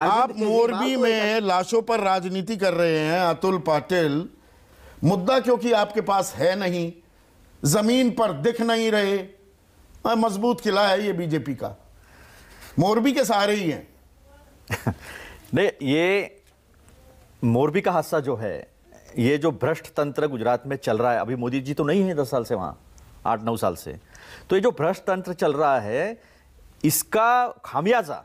आप मोरबी में लाशों पर राजनीति कर रहे हैं अतुल पाटिल, मुद्दा क्योंकि आपके पास है नहीं, जमीन पर दिख नहीं रहे। मजबूत किला है ये बीजेपी का, मोरबी के सहारे ही हैं। नहीं, ये मोरबी का हादसा जो है, ये जो भ्रष्ट तंत्र गुजरात में चल रहा है, अभी मोदी जी तो नहीं है 10 साल से वहाँ, 8-9 साल से, तो ये जो भ्रष्ट तंत्र चल रहा है, इसका खामियाजा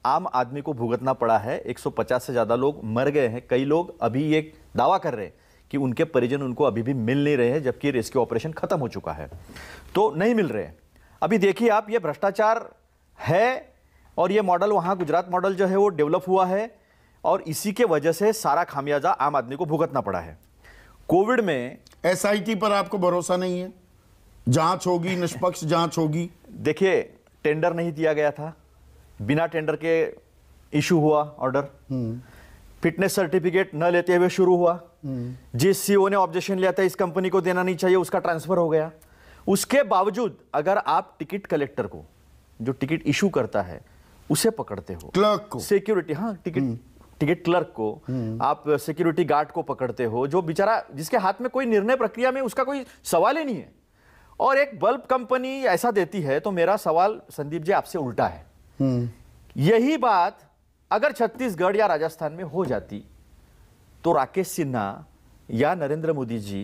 आम आदमी को भुगतना पड़ा है। 150 से ज़्यादा लोग मर गए हैं। कई लोग अभी ये दावा कर रहे हैं कि उनके परिजन उनको अभी भी मिल नहीं रहे हैं, जबकि रेस्क्यू ऑपरेशन खत्म हो चुका है, तो नहीं मिल रहे हैं। अभी देखिए आप, ये भ्रष्टाचार है और ये मॉडल वहाँ गुजरात मॉडल जो है वो डेवलप हुआ है और इसी के वजह से सारा खामियाजा आम आदमी को भुगतना पड़ा है। कोविड में एसआईटी पर आपको भरोसा नहीं है? जांच होगी, निष्पक्ष जांच होगी। देखिए, टेंडर नहीं दिया गया था, बिना टेंडर के इशू हुआ ऑर्डर, फिटनेस सर्टिफिकेट न लेते हुए शुरू हुआ, जिस सीईओ ने ऑब्जेक्शन लिया था इस कंपनी को देना नहीं चाहिए, उसका ट्रांसफर हो गया। उसके बावजूद अगर आप टिकट कलेक्टर को, जो टिकट इशू करता है, उसे पकड़ते हो, क्लर्क को, सिक्योरिटी, हाँ, टिकट क्लर्क को, आप सिक्योरिटी गार्ड को पकड़ते हो, जो बेचारा, जिसके हाथ में कोई निर्णय प्रक्रिया में उसका कोई सवाल ही नहीं है, और एक बल्ब कंपनी ऐसा देती है, तो मेरा सवाल संदीप जी आपसे उल्टा है। यही बात अगर छत्तीसगढ़ या राजस्थान में हो जाती तो राकेश सिन्हा या नरेंद्र मोदी जी,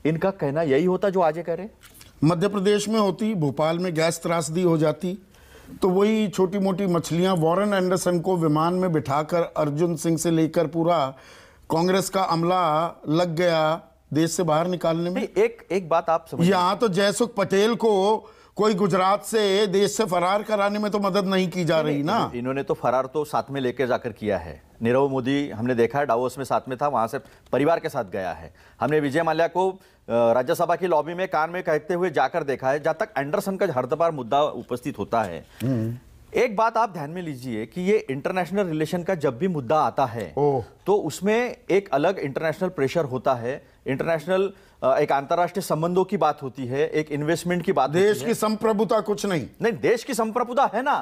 इनका कहना यही होता जो आज कह रहे। मध्य प्रदेश में होती, भोपाल में गैस त्रासदी हो जाती, तो वही छोटी मोटी मछलियां, वॉरेन एंडरसन को विमान में बिठाकर अर्जुन सिंह से लेकर पूरा कांग्रेस का अमला लग गया देश से बाहर निकालने में। एक बात आप समझिए, यहां तो जयसुख पटेल को कोई गुजरात से देश से फरार कराने में तो मदद नहीं की जा रही ना। इन्होंने तो फरार तो साथ में लेकर जाकर किया है। नीरव मोदी हमने देखा है, डावोस में साथ में था, वहां से परिवार के साथ गया है। हमने विजय माल्या को राज्यसभा की लॉबी में कान में कहते हुए जाकर देखा है। जहां तक एंडरसन का हर बार मुद्दा उपस्थित होता है, एक बात आप ध्यान में लीजिए कि ये इंटरनेशनल रिलेशन का जब भी मुद्दा आता है तो उसमें एक अलग इंटरनेशनल प्रेशर होता है, इंटरनेशनल एक अंतर्राष्ट्रीय संबंधों की बात होती है, एक इन्वेस्टमेंट की बात होती है। देश की संप्रभुता कुछ नहीं, देश की संप्रभुता है ना।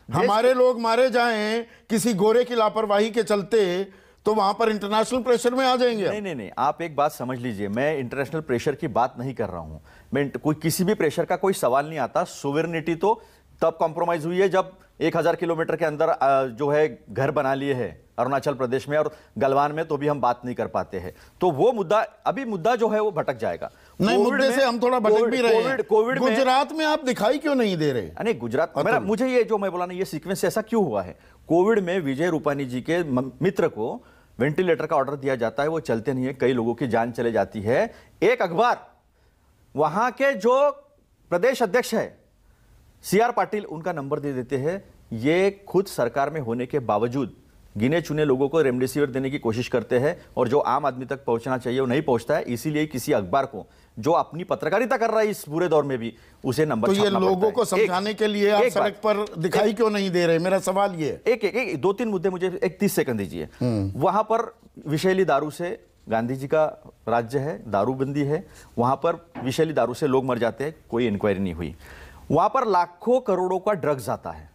हमारे लोग मारे जाएं किसी गोरे की लापरवाही के चलते, तो वहां पर इंटरनेशनल प्रेशर में आ जाएंगे। नहीं, आप एक बात समझ लीजिए, मैं इंटरनेशनल प्रेशर की बात नहीं कर रहा हूं। मैं कोई किसी भी प्रेशर का कोई सवाल नहीं आता। सोवेरेनिटी तो तब कॉम्प्रोमाइज हुई है जब 1000 किलोमीटर के अंदर जो है घर बना लिए हैं अरुणाचल प्रदेश में और गलवान में, तो भी हम बात नहीं कर पाते हैं। तो वो मुद्दा, अभी मुद्दा जो है वो भटक जाएगा। नहीं, मुद्दे से हम थोड़ा भटक भी रहे हैं। कोविड गुजरात में आप दिखाई क्यों नहीं दे रहे? नहीं, गुजरात, मुझे ये जो मैं बोला ना, ये सीक्वेंस ऐसा क्यों हुआ है? कोविड में विजय रूपानी जी के मित्र को वेंटिलेटर का ऑर्डर दिया जाता है, वो चलते नहीं है, कई लोगों की जान चले जाती है। एक अखबार, वहां के जो प्रदेश अध्यक्ष है CR पाटिल, उनका नंबर दे देते हैं। ये खुद सरकार में होने के बावजूद गिने चुने लोगों को रेमडेसिविर देने की कोशिश करते हैं, और जो आम आदमी तक पहुंचना चाहिए वो नहीं पहुंचता है। इसीलिए किसी अखबार को, जो अपनी पत्रकारिता कर रहा है इस बुरे दौर में भी, उसे नंबर तो ये लोगों को समझाने के लिए आप सड़क पर दिखाई क्यों नहीं दे रहे? मेरा सवाल ये। एक 2-3 मुद्दे, मुझे 30 सेकंड दीजिए। वहां पर विषैली दारू से, गांधी जी का राज्य है, दारूबंदी है, वहां पर विषैली दारू से लोग मर जाते हैं, कोई इंक्वायरी नहीं हुई। वहां पर लाखों करोड़ों का ड्रग्स आता है,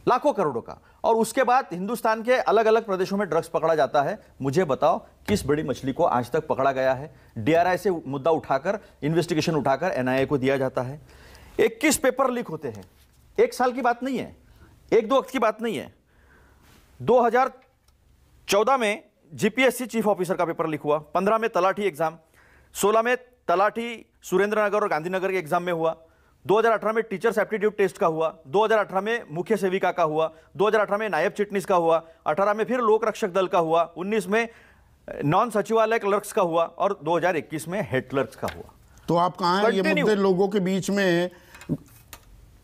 लाखों करोड़ों का, और उसके बाद हिंदुस्तान के अलग अलग प्रदेशों में ड्रग्स पकड़ा जाता है। मुझे बताओ किस बड़ी मछली को आज तक पकड़ा गया है? DRI से मुद्दा उठाकर, इन्वेस्टिगेशन उठाकर NIA को दिया जाता है। 21 पेपर लीक होते हैं। 1 साल की बात नहीं है, 1-2 वक्त की बात नहीं है। 2014 में GPSC चीफ ऑफिसर का पेपर लीक हुआ, 15 में तलाठी एग्जाम, 16 में तलाठी सुरेंद्रनगर और गांधीनगर के एग्जाम में हुआ, 2018 में टीचर्स एप्टीट्यूड टेस्ट का हुआ, 2018 में मुख्य सेविका का हुआ, 2018 में नायब चिटनीस का हुआ, 18 में फिर लोक रक्षक दल का हुआ, 19 में नॉन सचिवालय क्लर्क्स का हुआ, और 2021 में हेड क्लर्क्स का हुआ। तो आप कहां हैं? ये मुद्दे लोगों के बीच में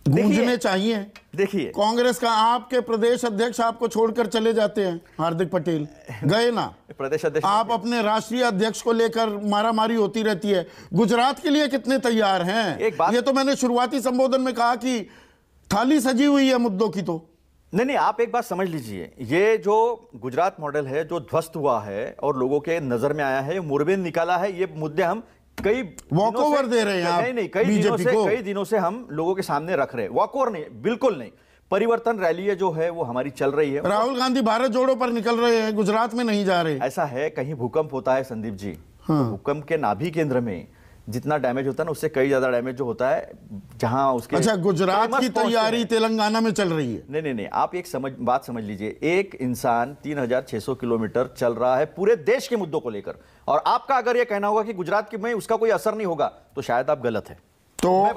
गूंजने चाहिए। देखिए, कांग्रेस का आपके प्रदेश अध्यक्ष आपको छोड़कर चले जाते हैं, हार्दिक पटेल गए ना प्रदेश अध्यक्ष, आप अपने राष्ट्रीय अध्यक्ष को लेकर मारामारी होती रहती है। गुजरात के लिए कितने तैयार हैं? ये तो मैंने शुरुआती संबोधन में कहा कि थाली सजी हुई है मुद्दों की। तो नहीं, आप एक बात समझ लीजिए, ये जो गुजरात मॉडल है, जो ध्वस्त हुआ है और लोगों के नजर में आया है, मुरबेन निकाला है, ये मुद्दे हम कई वॉकओवर दे रहे हैं। नहीं, कई दिनों से हम लोगों के सामने रख रहे हैं। वॉकओवर नहीं, बिल्कुल नहीं। परिवर्तन रैली जो है वो हमारी चल रही है। राहुल गांधी भारत जोड़ो पर निकल रहे हैं, गुजरात में नहीं जा रहे। ऐसा है, कहीं भूकंप होता है संदीप जी, तो भूकंप के नाभि केंद्र में जितना डैमेज होता है ना, उससे कई ज्यादा डैमेज जो होता है जहां उसके। अच्छा, गुजरात की ट्रेमर्स पहुंचते तैयारी हैं। तेलंगाना में चल रही है। नहीं, आप एक बात समझ लीजिए, एक इंसान 3600 किलोमीटर चल रहा है पूरे देश के मुद्दों को लेकर, और आपका अगर यह कहना होगा कि गुजरात में उसका कोई असर नहीं होगा, तो शायद आप गलत है। तो मैं